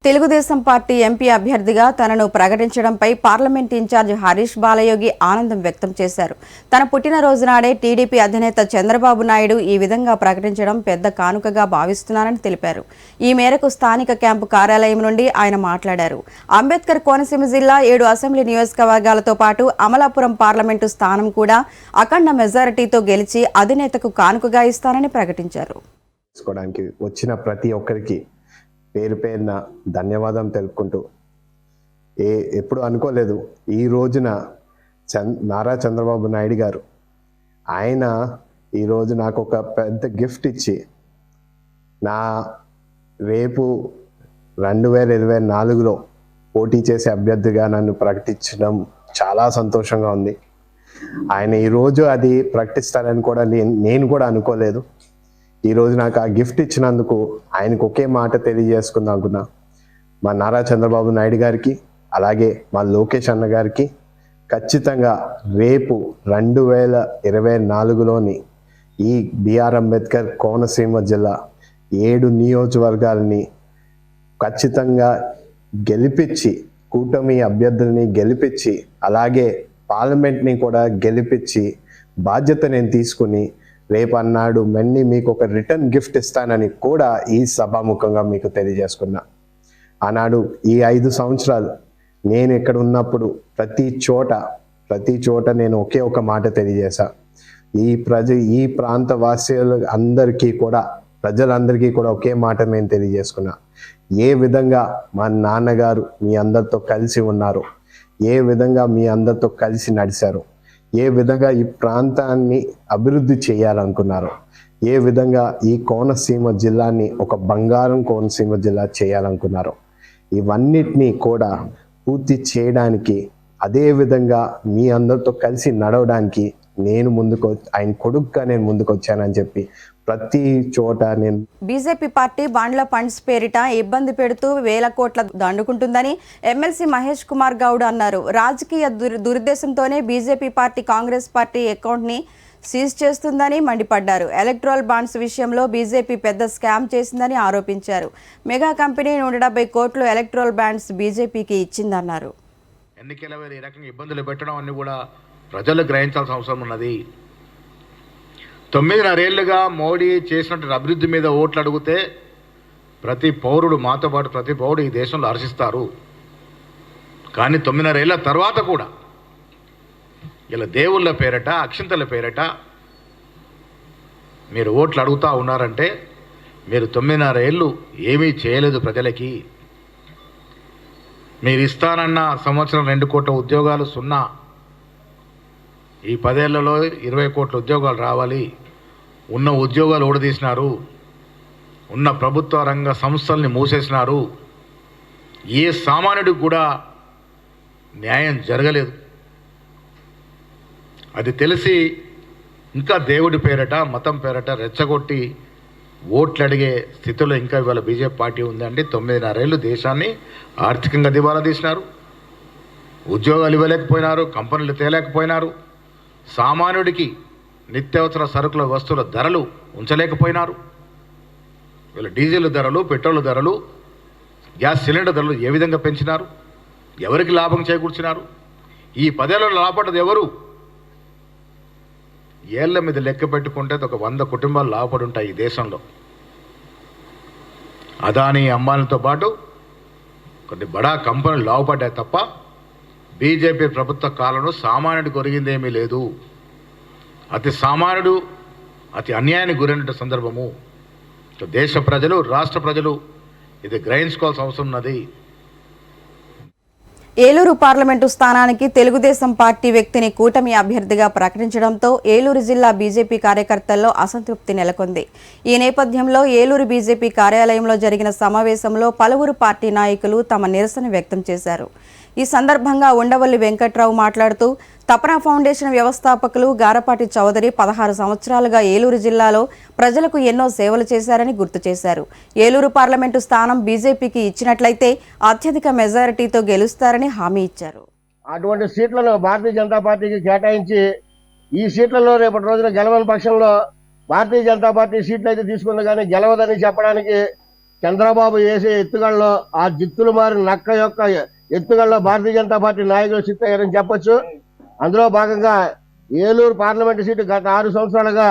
Telugu Desam party MP అభ్యర్థిగా తనను ప్రకటించడంపై parliament incharge Harish Balayogi ఆనందం వ్యక్తం చేశారు. తన పుట్టినరోజు నాడే టీడీపీ అధినేత చంద్రబాబు నాయుడు ఈ విధంగా ప్రకటించడం పెద్ద కానుకగా భావిస్తున్నారని తెలిపారు. ఈ మేరకు స్థానిక క్యాంపు కార్యాలయం నుండి ఆయన మాట్లాడారు. అంబేద్కర్ కోనసీమ జిల్లా 7 అసెంబ్లీ నియోజకవర్గాలతో పాటు అమలాపురం పార్లమెంటు స్థానం కూడా అఖండ మెజారిటీతో గెలిచి అధినేతకు కానుకగా ఇస్తానని ప్రకటించారు. వచ్చిన ప్రతి ఒక్కరికి పేరు పేరున ధన్యవాదం తెలుపుకుంటూ ఎప్పుడు అనుకోలేదు ఈ రోజున నారా చంద్రబాబు నాయుడు గారు ఆయన ఈరోజు నాకు ఒక పెద్ద గిఫ్ట్ ఇచ్చి నా రేపు 2024లో పోటీ చేసే అభ్యర్థిగా నన్ను ప్రకటించడం చాలా సంతోషంగా ఉంది. ఆయన ఈరోజు అది ప్రకటిస్తారని కూడా నేను కూడా అనుకోలేదు. ఈరోజు నాకు ఆ గిఫ్ట్ ఇచ్చినందుకు ఆయనకు ఒకే మాట తెలియజేసుకుందాం. మా నారా చంద్రబాబు నాయుడు గారికి అలాగే మా లోకేష్ అన్న గారికి ఖచ్చితంగా రేపు 2024లోని ఈ బిఆర్ అంబేద్కర్ కోనసీమ జిల్లా 7 నియోజకవర్గాలని ఖచ్చితంగా గెలిపించి కూటమి అభ్యర్థుల్ని గెలిపించి అలాగే పార్లమెంట్ని కూడా గెలిపించి బాధ్యత నేను తీసుకుని రేపు అన్నాడు మళ్ళీ మీకు ఒక రిటర్న్ గిఫ్ట్ ఇస్తానని కూడా ఈ సభాముఖంగా మీకు తెలియజేసుకున్నా. ఆనాడు ఈ 5 సంవత్సరాలు నేను ఇక్కడ ఉన్నప్పుడు ప్రతి చోట నేను ఒకే ఒక మాట తెలియజేశా. ఈ ప్రాంత వాసులు ప్రజలందరికీ కూడా ఒకే మాట నేను తెలియజేసుకున్నా. ఏ విధంగా మా నాన్నగారు మీ అందరితో కలిసి ఉన్నారు, ఏ విధంగా మీ అందరితో కలిసి నడిచారు, ఏ విధంగా ఈ ప్రాంతాన్ని అభివృద్ధి చేయాలనుకున్నారు, ఏ విధంగా ఈ కోనసీమ జిల్లాని ఒక బంగారం కోనసీమ జిల్లా చేయాలనుకున్నారు, ఇవన్నిటినీ కూడా పూర్తి చేయడానికి అదే విధంగా మీ అందరితో కలిసి నడవడానికి ఆయన కొడుకుగా నేను ముందుకు వచ్చానని చెప్పి ప్రతి చోట నేను బీజేపీ పార్టీ బాండ్ల ఫండ్స్ పేరిట ఇబ్బంది పెడుతూ వేల కోట్ల దండుకుంటుందని ఎమ్మెల్సీ మహేష్ కుమార్ గౌడ్ అన్నారు. రాజకీయ దురుద్దేశంతోనే బీజేపీ పార్టీ కాంగ్రెస్ పార్టీ అకౌంట్ని సీజ్ చేస్తుందని మండిపడ్డారు. ఎలక్ట్రల్ బాండ్స్ విషయంలో బీజేపీ పెద్ద స్కామ్ చేసిందని ఆరోపించారు. మెగా కంపెనీ 170 కోట్లు ఎలక్ట్రల్ బాండ్స్ బీజేపీకి ఇచ్చిందన్నారు. ఎన్నికల వేళ ఈ రకంగా ఇబ్బందులు పెట్టడం అన్ని కూడా ప్రజలు గ్రహించాల్సిన అవసరం ఉన్నది. 9.5 ఏళ్లుగా మోడీ చేసినటువంటి అభివృద్ధి మీద ఓట్లు అడిగితే ప్రతి పౌరుడు మాతో పాటు ప్రతి పౌరుడు ఈ దేశంలో హర్షిస్తారు. కానీ 9.5 ఏళ్ల తర్వాత కూడా ఇలా దేవుళ్ళ పేరట అక్షింతల పేరట మీరు ఓట్లు అడుగుతూ ఉన్నారంటే మీరు 9.5 ఏళ్ళు ఏమీ చేయలేదు ప్రజలకి. మీరు ఇస్తానన్న సంవత్సరం 2 కోట్ల ఉద్యోగాలు 0. ఈ 10 ఏళ్లలో 20 కోట్ల ఉద్యోగాలు రావాలి. ఉన్న ఉద్యోగాలు ఊడదీసినారు, ఉన్న ప్రభుత్వ రంగ సంస్థల్ని మూసేసినారు. ఏ సామాన్యుడికి కూడా న్యాయం జరగలేదు. అది తెలిసి ఇంకా దేవుడి పేరట మతం పేరట రెచ్చగొట్టి ఓట్లు అడిగే స్థితిలో ఇంకా ఇవాళ బీజేపీ పార్టీ ఉందండి. 9.5 ఏళ్ళు దేశాన్ని ఆర్థికంగా దివాలా తీసినారు, ఉద్యోగాలు ఇవ్వలేకపోయినారు, కంపెనీలు తేలేకపోయినారు, సామాన్యుడికి నిత్యావసర సరుకుల వస్తువుల ధరలు ఉంచలేకపోయినారు. వీళ్ళ డీజిల్ ధరలు, పెట్రోల్ ధరలు, గ్యాస్ సిలిండర్ ధరలు ఏ విధంగా పెంచినారు, ఎవరికి లాభం చేకూర్చినారు? ఈ 10 ఏళ్లలో లాభపడ్డది ఎవరు? ఏళ్ల మీద లెక్క పెట్టుకుంటే ఒక 100 కుటుంబాలు లాభపడి ఉంటాయి ఈ దేశంలో. అదానీ అంబానీతో పాటు కొన్ని బడా కంపెనీలు లాభపడ్డాయి తప్ప బీజేపీ ప్రభుత్వ కాలంలో సామాన్యుడికి ఒరిగిందేమీ లేదు. అతి సామాన్యుడు అతి అన్యాయానికి గురైన సందర్భము. దేశ ప్రజలు, రాష్ట్ర ప్రజలు ఇది గ్రహించుకోవాల్సిన అవసరం ఉన్నది. ఏలూరు పార్లమెంటు స్థానానికి తెలుగుదేశం పార్టీ వ్యక్తిని కూటమి అభ్యర్థిగా ప్రకటించడంతో ఏలూరు జిల్లా బీజేపీ కార్యకర్తల్లో అసంతృప్తి నెలకొంది. ఈ నేపథ్యంలో ఏలూరు బీజేపీ కార్యాలయంలో జరిగిన సమావేశంలో పలువురు పార్టీ నాయకులు తమ నిరసన వ్యక్తం చేశారు. ఈ సందర్భంగా ఉండవల్లి వెంకట్రావు మాట్లాడుతూ తపన ఫౌండేషన్ వ్యవస్థాపకులు గారపాటి చౌదరి 16 సంవత్సరాలుగా ఏలూరు జిల్లాలో ప్రజలకు ఎన్నో సేవలు చేశారని గుర్తు చేశారు. ఏలూరు పార్లమెంటు స్థానం బీజేపీకి ఇచ్చినట్లయితే అత్యధిక మెజారిటీతో గెలుస్తారని హామీ ఇచ్చారు. అటువంటి సీట్లను భారతీయ జనతా పార్టీకి కేటాయించి ఈ సీట్లలో రేపటి రోజున గెలవని పక్షంలో భారతీయ జనతా పార్టీ సీట్లు అయితే తీసుకుంది కానీ గెలవదని చెప్పడానికి చంద్రబాబు వేసే ఎత్తుగడలో ఆ జిత్తులు మారి నక్క యొక్క ఎత్తుగడలో భారతీయ జనతా పార్టీ నాయకులు సిద్ధయ్యారని చెప్పొచ్చు. అందులో భాగంగా ఏలూరు పార్లమెంటు సీటు గత 6 సంవత్సరాలుగా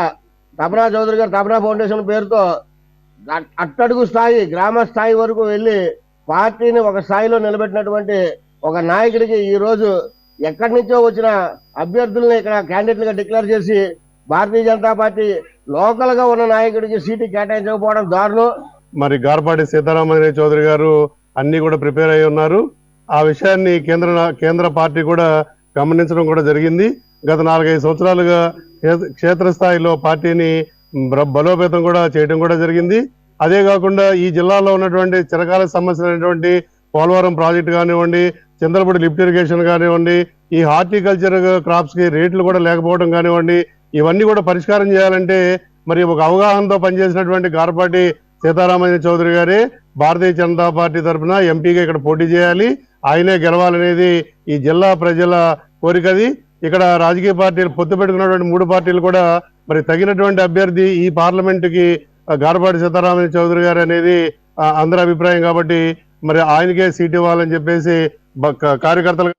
తపనా చౌదరి గారు తపనా ఫౌండేషన్ పేరుతో అట్టడుగు స్థాయి గ్రామ స్థాయి వరకు వెళ్ళి పార్టీని ఒక స్థాయిలో నిలబెట్టినటువంటి ఒక నాయకుడికి ఈ రోజు ఎక్కడి నుంచో వచ్చిన అభ్యర్థుల్ని ఇక్కడ క్యాండిడేట్లుగా డిక్లేర్ చేసి భారతీయ జనతా పార్టీ లోకల్ గా ఉన్న నాయకుడికి సీటు కేటాయించకపోవడం దారుణం. మరి గార్పాటి సీతారామయ్య చౌదరి గారు అన్ని కూడా ప్రిపేర్ అయి ఉన్నారు. ఆ విషయాన్ని కేంద్ర పార్టీ కూడా గమనించడం కూడా జరిగింది. గత 4-5 సంవత్సరాలుగా క్షేత్రస్థాయిలో పార్టీని బలోపేతం కూడా చేయడం కూడా జరిగింది. అదే కాకుండా ఈ జిల్లాలో ఉన్నటువంటి చిరకాల సమస్యలైనటువంటి పోలవరం ప్రాజెక్టు కానివ్వండి, చంద్రపూడి లిఫ్ట్ ఇరిగేషన్ కానివ్వండి, ఈ హార్టికల్చర్ క్రాప్స్ కి రేట్లు కూడా లేకపోవడం కానివ్వండి, ఇవన్నీ కూడా పరిష్కారం చేయాలంటే మరి ఒక అవగాహనతో పనిచేసినటువంటి గార్పాటి సీతారామయ్య చౌదరి గారే భారతీయ జనతా పార్టీ తరఫున ఎంపీగా ఇక్కడ పోటీ చేయాలి, ఆయనే గెలవాలనేది ఈ జిల్లా ప్రజల కోరికది. ఇక్కడ రాజకీయ పార్టీలు పొత్తు పెట్టుకున్నటువంటి 3 పార్టీలు కూడా మరి తగినటువంటి అభ్యర్థి ఈ పార్లమెంటుకి గార్పాటి సీతారామయ్య చౌదరి గారు అనేది అందరి అభిప్రాయం కాబట్టి మరి ఆయనకే సీట్ ఇవ్వాలని చెప్పేసి కార్యకర్తలు